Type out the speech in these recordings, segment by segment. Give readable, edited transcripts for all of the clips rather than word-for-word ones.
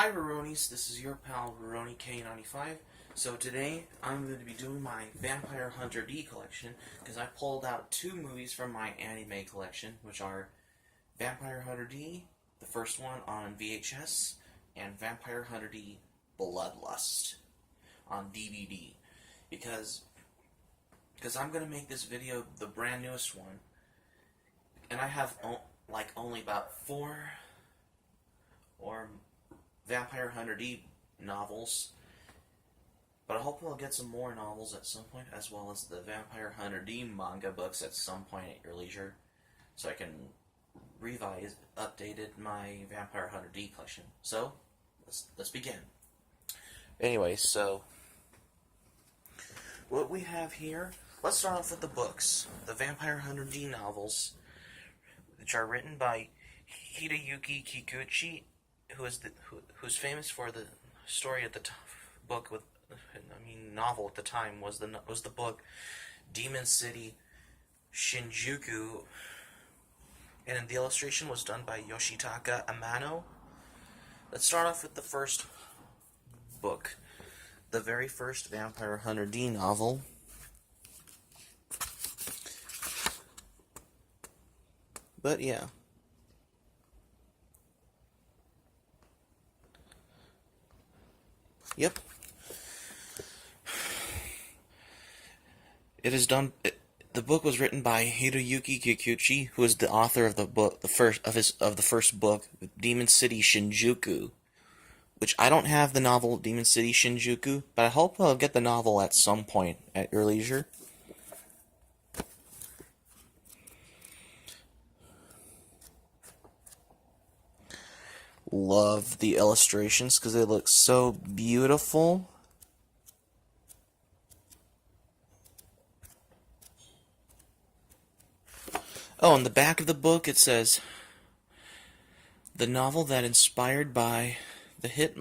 Hi Veronis, this is your pal Veroni K95. So today I'm going to be doing my Vampire Hunter D collection because I pulled out two movies from my anime collection, which are Vampire Hunter D, the first one on VHS, and Vampire Hunter D Bloodlust on DVD. Because I'm going to make this video the brand newest one, and I have only about 4 or Vampire Hunter D novels, but I hope I'll get some more novels at some point, as well as the Vampire Hunter D manga books at some point at your leisure, so I can updated my Vampire Hunter D collection. So, let's begin. Anyway, so what we have here, let's start off with the books. The Vampire Hunter D novels, which are written by Hideyuki Kikuchi, who's famous for the story at the novel at the time was the book Demon City Shinjuku, and the illustration was done by Yoshitaka Amano. Let's start off with the first book, the very first Vampire Hunter D novel. But yeah. Yep. The book was written by Hideyuki Kikuchi, who is the author of the first book, Demon City Shinjuku, which I don't have the novel Demon City Shinjuku, but I hope I'll get the novel at some point at your leisure. Love the illustrations because they look so beautiful. Oh, in the back of the book it says the novel that inspired the hit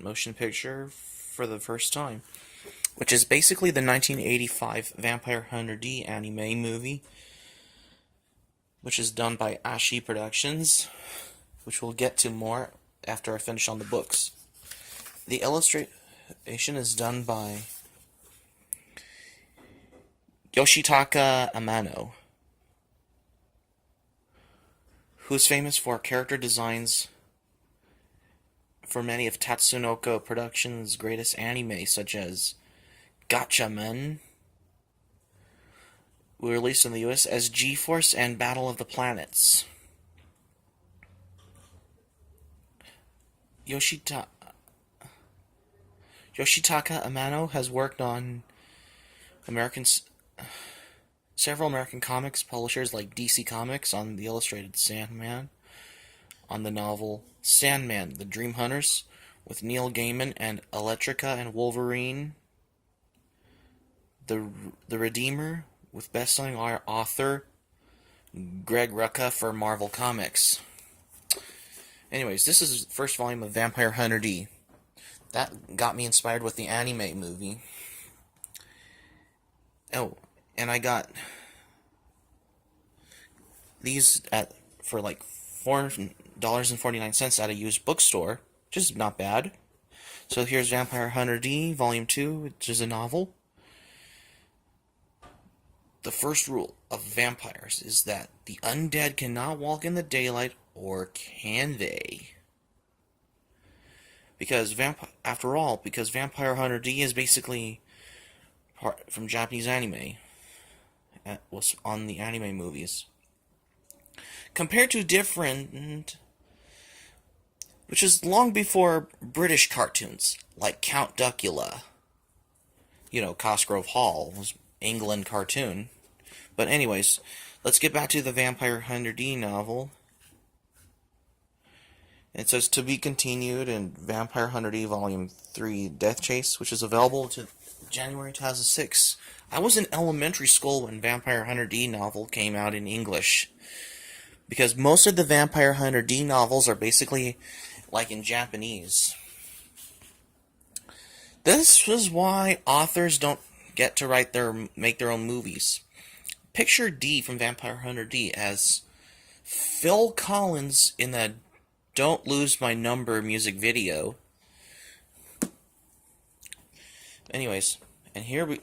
motion picture for the first time, which is basically the 1985 Vampire Hunter D anime movie, which is done by Ashi Productions, which we'll get to more after I finish on the books. The illustration is done by Yoshitaka Amano, who's famous for character designs for many of Tatsunoko Productions' greatest anime, such as Gatchaman, were released in the US as G-Force and Battle of the Planets. Yoshitaka Amano has worked on several American comics publishers like DC Comics on the illustrated Sandman, on the novel Sandman, The Dream Hunters, with Neil Gaiman and Electrica and Wolverine, The Redeemer, with best-selling author Greg Rucka for Marvel Comics. Anyways, this is the first volume of Vampire Hunter D. That got me inspired with the anime movie. Oh, and I got these for like $4.49 at a used bookstore, which is not bad. So here's Vampire Hunter D, Volume 2, which is a novel. The first rule of vampires is that the undead cannot walk in the daylight, or can they? Because Vampire Hunter D is basically from Japanese anime. Was on the anime movies. Compared to which is long before British cartoons, like Count Duckula. Cosgrove Hall was England cartoon. But anyways, let's get back to the Vampire Hunter D novel. It says to be continued in Vampire Hunter D Volume 3 Death Chase, which is available to January 2006. I was in elementary school when Vampire Hunter D novel came out in English, because most of the Vampire Hunter D novels are basically like in Japanese. This is why authors don't get to make their own movies. Picture D from Vampire Hunter D as Phil Collins in the Don't Lose My Number music video. Anyways, and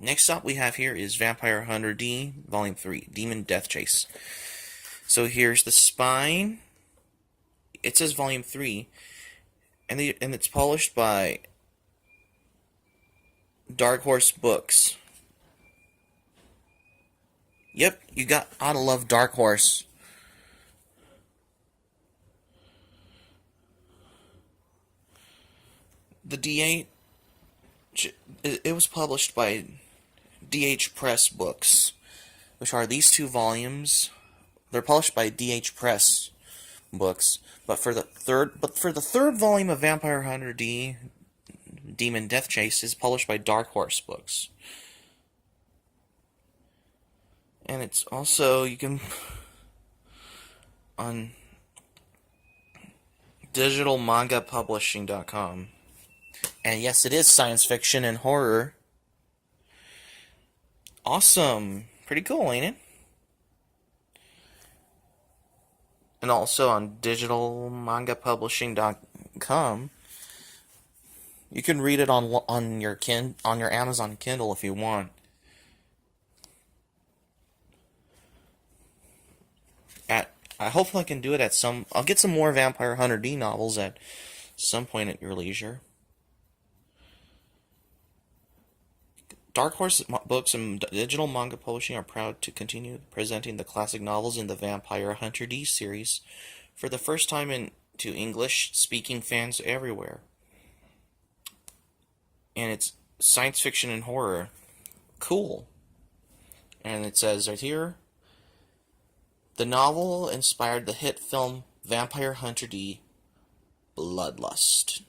next up we have here is Vampire Hunter D, Volume 3, Demon Death Chase. So here's the spine. It says Volume 3, and it's published by Dark Horse Books. Yep, you gotta love Dark Horse. The D8, it was published by DH Press Books, which are these two volumes. They're published by DH Press Books, but for the third volume of Vampire Hunter D, Demon Death Chase, is published by Dark Horse Books. And it's also, you can, on digitalmangapublishing.com. And yes, it is science fiction and horror. Awesome. Pretty cool, ain't it? And also on digitalmangapublishing.com. You can read it on your Amazon Kindle if you want. I hope I can do it at some. I'll get some more Vampire Hunter D novels at some point at your leisure. Dark Horse Books and Digital Manga Publishing are proud to continue presenting the classic novels in the Vampire Hunter D series for the first time to English-speaking fans everywhere. And it's science fiction and horror. Cool. And it says right here, the novel inspired the hit film Vampire Hunter D, Bloodlust,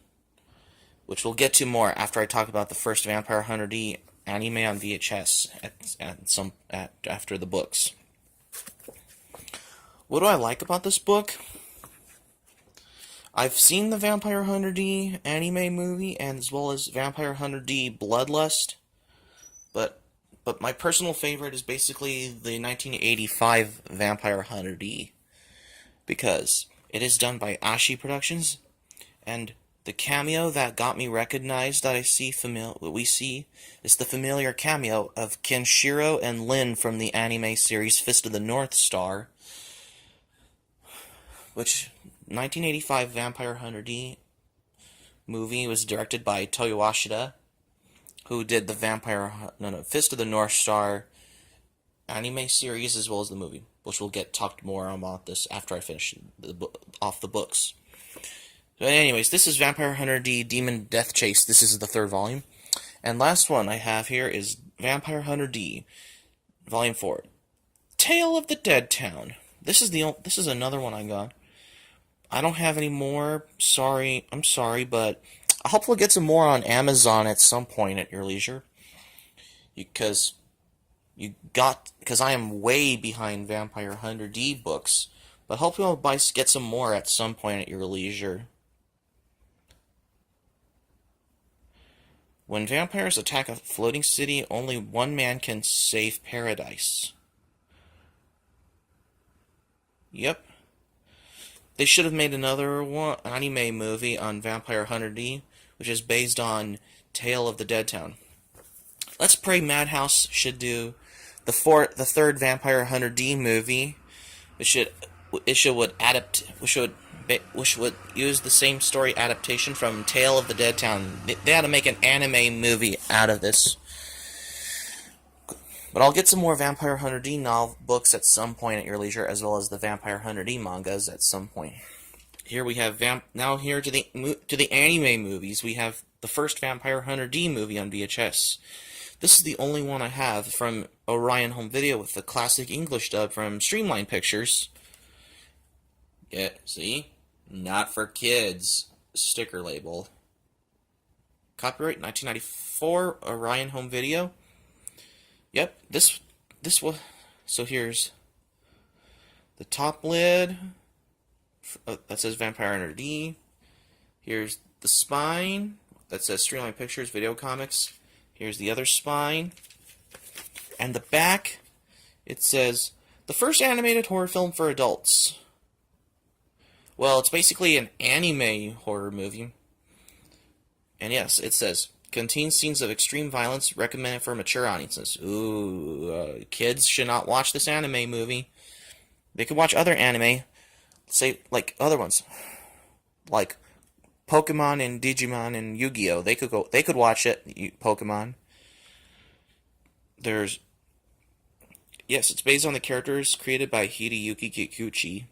which we'll get to more after I talk about the first Vampire Hunter D anime on VHS after the books. What do I like about this book? I've seen the Vampire Hunter D anime movie as well as Vampire Hunter D Bloodlust, but my personal favorite is basically the 1985 Vampire Hunter D, because it is done by Ashi Productions, and the cameo that got me recognized that we see is the familiar cameo of Kenshiro and Lin from the anime series Fist of the North Star, which 1985 Vampire Hunter D movie was directed by Toyo Ashida, who did the Fist of the North Star anime series as well as the movie, which we'll talk more about this after I finish off the books. But anyways, this is Vampire Hunter D Demon Death Chase. This is the third volume. And last one I have here is Vampire Hunter D, Volume 4, Tale of the Dead Town. This is another one I got. I don't have any more. I'm sorry, but I hope we'll get some more on Amazon at some point at your leisure. Because I am way behind Vampire Hunter D books, but hopefully I'll get some more at some point at your leisure. When vampires attack a floating city, only one man can save paradise. Yep. They should have made another anime movie on Vampire Hunter D, which is based on Tale of the Dead Town. Let's pray Madhouse should do the third Vampire Hunter D movie, which would use the same story adaptation from Tale of the Dead Town. They had to make an anime movie out of this. But I'll get some more Vampire Hunter D books at some point at your leisure, as well as the Vampire Hunter D mangas at some point. Here we have now here to the anime movies. We have the first Vampire Hunter D movie on VHS. This is the only one I have from Orion Home Video with the classic English dub from Streamline Pictures. Yeah, see? Not for kids. Sticker label. Copyright 1994, Orion Home Video. Yep, this was. So here's the top lid that says Vampire Hunter D. Here's the spine that says Streamline Pictures Video Comics. Here's the other spine. And the back, it says, the first animated horror film for adults. Well, it's basically an anime horror movie. And yes, it says, contains scenes of extreme violence, recommended for mature audiences. Ooh, kids should not watch this anime movie. They could watch other anime, say, like, other ones. Like, Pokemon and Digimon and Yu-Gi-Oh! They could watch it, Pokemon. Yes, it's based on the characters created by Hideyuki Kikuchi.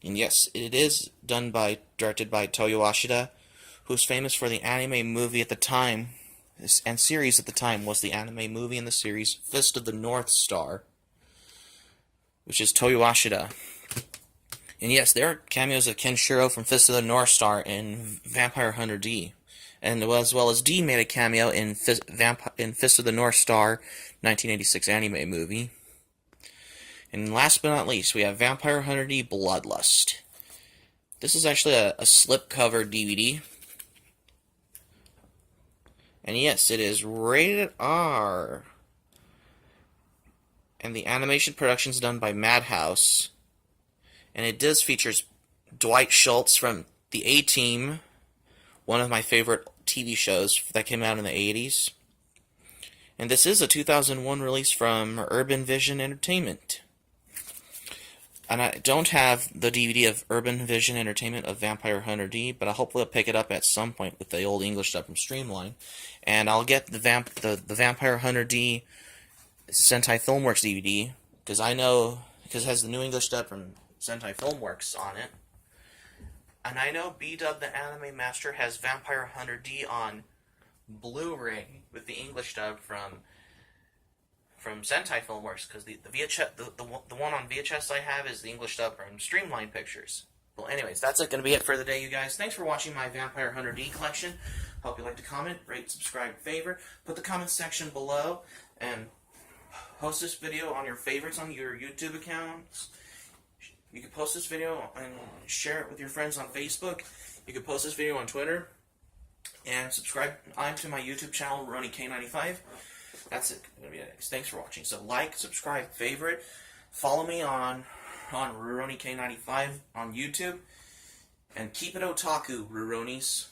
And yes, it is directed by Toyo Ashida, who's famous for the anime movie at the time, and series at the time, was the anime movie in the series Fist of the North Star, which is Toyo Ashida. And yes, there are cameos of Kenshiro from Fist of the North Star in Vampire Hunter D. And as well as D made a cameo in Fist of the North Star 1986 anime movie. And last but not least, we have Vampire Hunter D Bloodlust. This is actually a slipcover DVD. And yes, it is rated R. And the animation production is done by Madhouse. And it does features Dwight Schultz from the A-Team, one of my favorite TV shows that came out in the 80s. And this is a 2001 release from Urban Vision Entertainment. And I don't have the DVD of Urban Vision Entertainment of Vampire Hunter D, but I hopefully will pick it up at some point with the old English dub from Streamline. And I'll get the Vampire Hunter D Sentai Filmworks DVD, because it has the new English dub from Sentai Filmworks on it. And I know BDubtheanimemaster has Vampire Hunter D on Blu-ray with the English dub from Sentai Filmworks, because the one on VHS I have is the English dub from Streamline Pictures. Well, anyways, that's going to be it for the day, you guys. Thanks for watching my Vampire Hunter D collection. Hope you like to comment, rate, subscribe, favorite. Put the comment section below, and post this video on your favorites on your YouTube accounts. You can post this video and share it with your friends on Facebook. You can post this video on Twitter. And subscribe to my YouTube channel, RurouniK95. That's it. Thanks for watching. So like, subscribe, favorite. Follow me on RurouniK95 on YouTube. And keep it otaku, Rurounies.